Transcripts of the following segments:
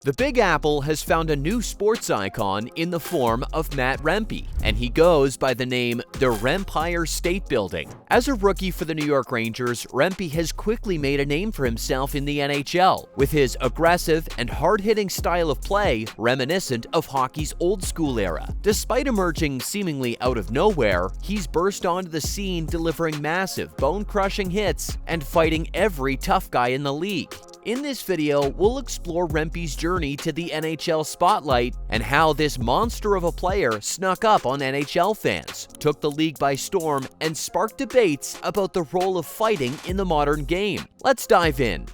The Big Apple has found a new sports icon in the form of Matte Rempe, and he goes by the name the Rempire State Building. As a rookie for the New York Rangers, Rempe has quickly made a name for himself in the NHL, with his aggressive and hard-hitting style of play reminiscent of hockey's old-school era. Despite emerging seemingly out of nowhere, he's burst onto the scene delivering massive, bone-crushing hits and fighting every tough guy in the league. In this video, we'll explore Rempe's journey to the NHL spotlight and how this monster of a player snuck up on NHL fans, took the league by storm, and sparked debates about the role of fighting in the modern game. Let's dive in.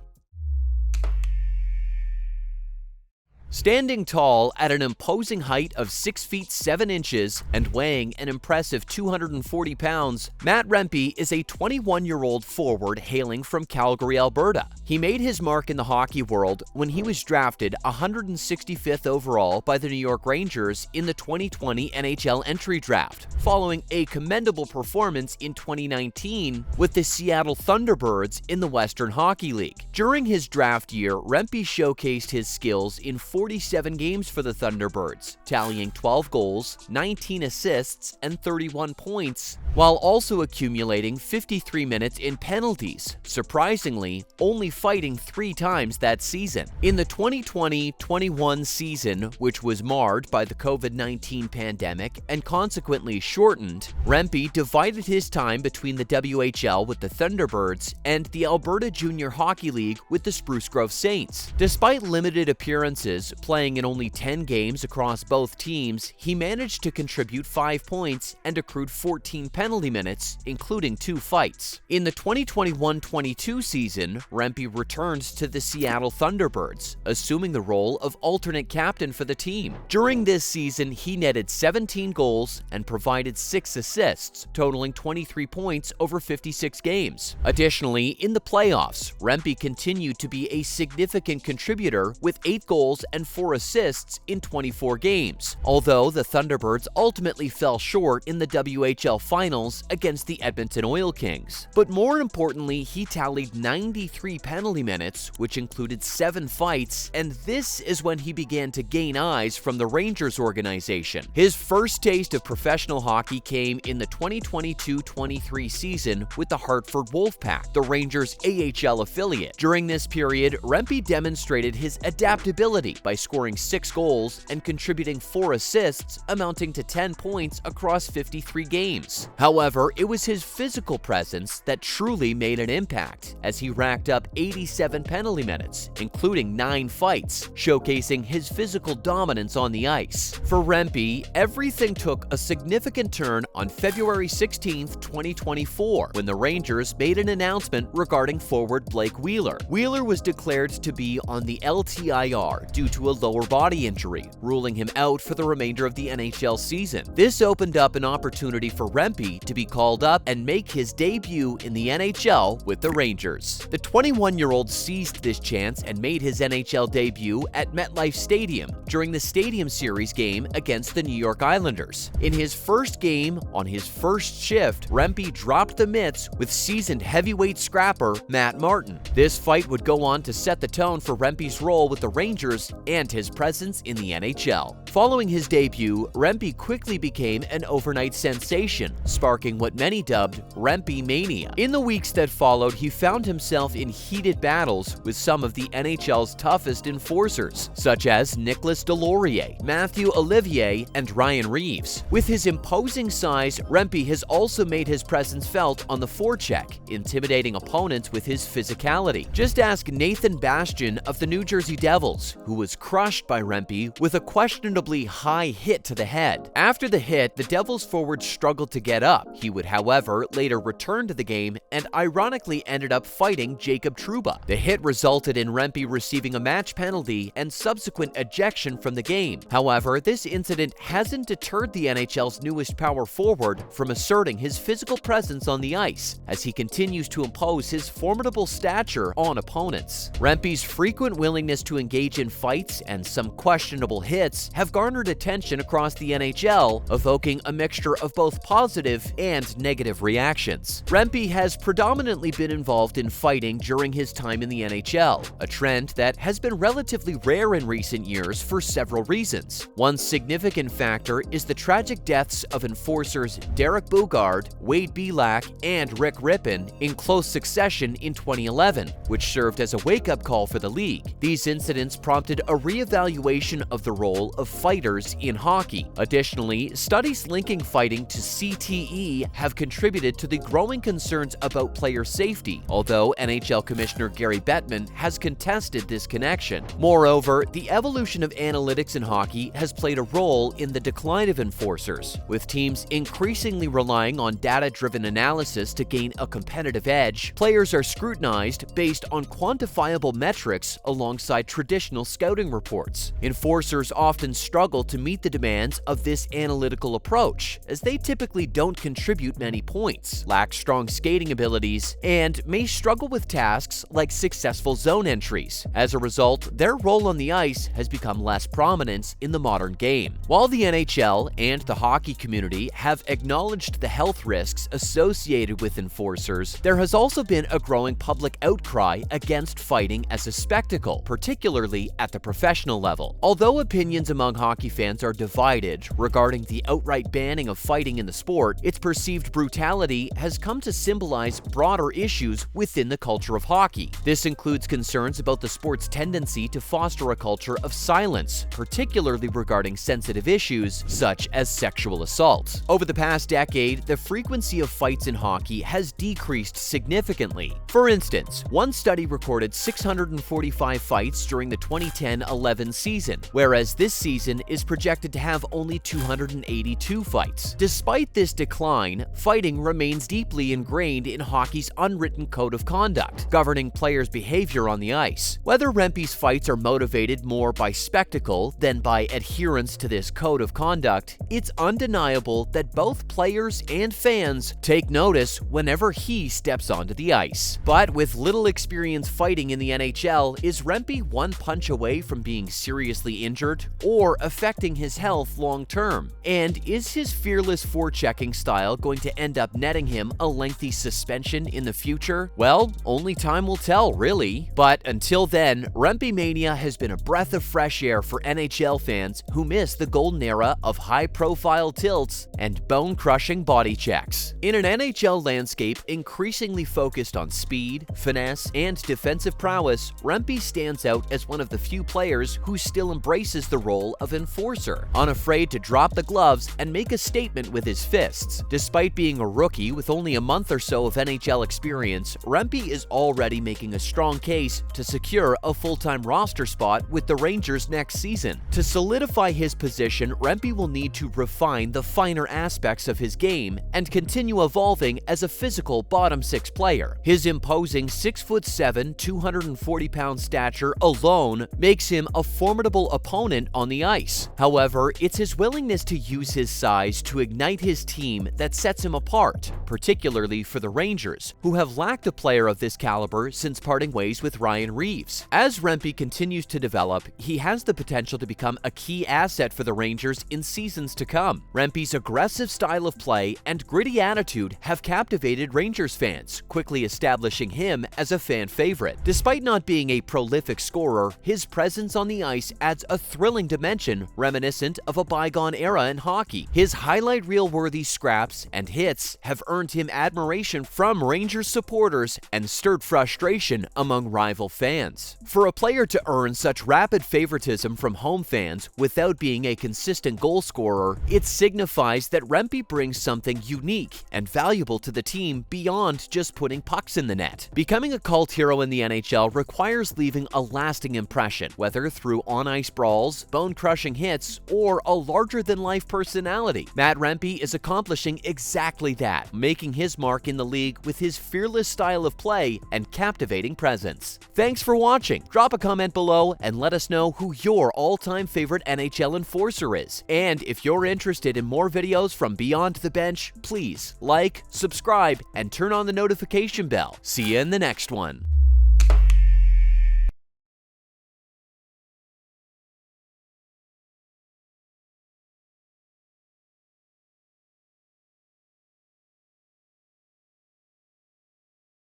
Standing tall at an imposing height of 6 feet 7 inches and weighing an impressive 240 pounds, Matte Rempe is a 21-year-old forward hailing from Calgary, Alberta. He made his mark in the hockey world when he was drafted 165th overall by the New York Rangers in the 2020 NHL entry draft, following a commendable performance in 2019 with the Seattle Thunderbirds in the Western Hockey League. During his draft year, Rempe showcased his skills in 47 games for the Thunderbirds, tallying 12 goals, 19 assists, and 31 points, while also accumulating 53 minutes in penalties, surprisingly, only fighting 3 times that season. In the 2020-21 season, which was marred by the COVID-19 pandemic and consequently shortened, Rempe divided his time between the WHL with the Thunderbirds and the Alberta Junior Hockey League with the Spruce Grove Saints. Despite limited appearances, playing in only 10 games across both teams, he managed to contribute 5 points and accrued 14 penalty minutes, including 2 fights. In the 2021-22 season, Rempe returned to the Seattle Thunderbirds, assuming the role of alternate captain for the team. During this season, he netted 17 goals and provided 6 assists, totaling 23 points over 56 games. Additionally, in the playoffs, Rempe continued to be a significant contributor with 8 goals and 4 assists in 24 games, although the Thunderbirds ultimately fell short in the WHL finals against the Edmonton Oil Kings. But more importantly, he tallied 93 penalty minutes, which included 7 fights, and this is when he began to gain eyes from the Rangers organization. His first taste of professional hockey came in the 2022-23 season with the Hartford Wolfpack, the Rangers' AHL affiliate. During this period, Rempe demonstrated his adaptability by scoring 6 goals and contributing 4 assists, amounting to 10 points across 53 games. However, it was his physical presence that truly made an impact, as he racked up 87 penalty minutes, including 9 fights, showcasing his physical dominance on the ice. For Rempe, everything took a significant turn on February 16, 2024, when the Rangers made an announcement regarding forward Blake Wheeler. Wheeler was declared to be on the LTIR due to a lower body injury, ruling him out for the remainder of the NHL season. This opened up an opportunity for Rempe to be called up and make his debut in the NHL with the Rangers. The 21-year-old seized this chance and made his NHL debut at MetLife Stadium during the Stadium Series game against the New York Islanders. In his first game, on his first shift, Rempe dropped the mitts with seasoned heavyweight scrapper Matt Martin. This fight would go on to set the tone for Rempe's role with the Rangers and his presence in the NHL. Following his debut, Rempe quickly became an overnight sensation, sparking what many dubbed Rempe Mania. In the weeks that followed, he found himself in heated battles with some of the NHL's toughest enforcers, such as Nicolas Deslauriers, Matthew Olivier, and Ryan Reeves. With his imposing size, Rempe has also made his presence felt on the forecheck, intimidating opponents with his physicality. Just ask Nathan Bastian of the New Jersey Devils, who was crushed by Rempe with a questionably high hit to the head. After the hit, the Devils forward struggled to get up. He would, however, later return to the game and ironically ended up fighting Jacob Trouba. The hit resulted in Rempe receiving a match penalty and subsequent ejection from the game. However, this incident hasn't deterred the NHL's newest power forward from asserting his physical presence on the ice, as he continues to impose his formidable stature on opponents. Rempe's frequent willingness to engage in fights fights and some questionable hits have garnered attention across the NHL, evoking a mixture of both positive and negative reactions. Rempe has predominantly been involved in fighting during his time in the NHL, a trend that has been relatively rare in recent years for several reasons. One significant factor is the tragic deaths of enforcers Derek Boogaard, Wade Belak, and Rick Rippon in close succession in 2011, which served as a wake-up call for the league. These incidents prompted a re-evaluation of the role of fighters in hockey. Additionally, studies linking fighting to CTE have contributed to the growing concerns about player safety, although NHL Commissioner Gary Bettman has contested this connection. Moreover, the evolution of analytics in hockey has played a role in the decline of enforcers, with teams increasingly relying on data-driven analysis to gain a competitive edge. Players are scrutinized based on quantifiable metrics alongside traditional scouting reports. Enforcers often struggle to meet the demands of this analytical approach, as they typically don't contribute many points, lack strong skating abilities, and may struggle with tasks like successful zone entries. As a result, their role on the ice has become less prominent in the modern game. While the NHL and the hockey community have acknowledged the health risks associated with enforcers, there has also been a growing public outcry against fighting as a spectacle, particularly at the professional level. Although opinions among hockey fans are divided regarding the outright banning of fighting in the sport, its perceived brutality has come to symbolize broader issues within the culture of hockey. This includes concerns about the sport's tendency to foster a culture of silence, particularly regarding sensitive issues such as sexual assault. Over the past decade, the frequency of fights in hockey has decreased significantly. For instance, one study recorded 645 fights during the 2010-11 season, whereas this season is projected to have only 282 fights. Despite this decline, fighting remains deeply ingrained in hockey's unwritten code of conduct, governing players' behavior on the ice. Whether Rempe's fights are motivated more by spectacle than by adherence to this code of conduct, it's undeniable that both players and fans take notice whenever he steps onto the ice. But with little experience fighting in the NHL, is Rempe one punch away from being seriously injured or affecting his health long term? And is his fearless forechecking style going to end up netting him a lengthy suspension in the future? Well, only time will tell, really. But until then, Rempe Mania has been a breath of fresh air for NHL fans who miss the golden era of high-profile tilts and bone-crushing body checks. In an NHL landscape increasingly focused on speed, finesse, and defensive prowess, Rempe stands out as one of the few players who still embraces the role of enforcer, unafraid to drop the gloves and make a statement with his fists. Despite being a rookie with only a month or so of NHL experience, Rempe is already making a strong case to secure a full-time roster spot with the Rangers next season. To solidify his position, Rempe will need to refine the finer aspects of his game and continue evolving as a physical bottom-six player. His imposing 6'7", 240-pound stature alone makes him a formidable opponent on the ice. However, it's his willingness to use his size to ignite his team that sets him apart, particularly for the Rangers, who have lacked a player of this caliber since parting ways with Ryan Reeves. As Rempe continues to develop, he has the potential to become a key asset for the Rangers in seasons to come. Rempe's aggressive style of play and gritty attitude have captivated Rangers fans, quickly establishing him as a fan favorite. Despite not being a prolific scorer, his presence on the ice adds a thrilling dimension reminiscent of a bygone era in hockey. His highlight reel-worthy scraps and hits have earned him admiration from Rangers supporters and stirred frustration among rival fans. For a player to earn such rapid favoritism from home fans without being a consistent goal scorer, it signifies that Rempe brings something unique and valuable to the team beyond just putting pucks in the net. Becoming a cult hero in the NHL requires leaving a lasting impression, whether through on-ice brawls, bone-crushing hits, or a larger-than-life personality. Matte Rempe is accomplishing exactly that, making his mark in the league with his fearless style of play and captivating presence. Thanks for watching. Drop a comment below and let us know who your all-time favorite NHL enforcer is. And if you're interested in more videos from Beyond the Bench, please like, subscribe, and turn on the notification bell. See you in the next one.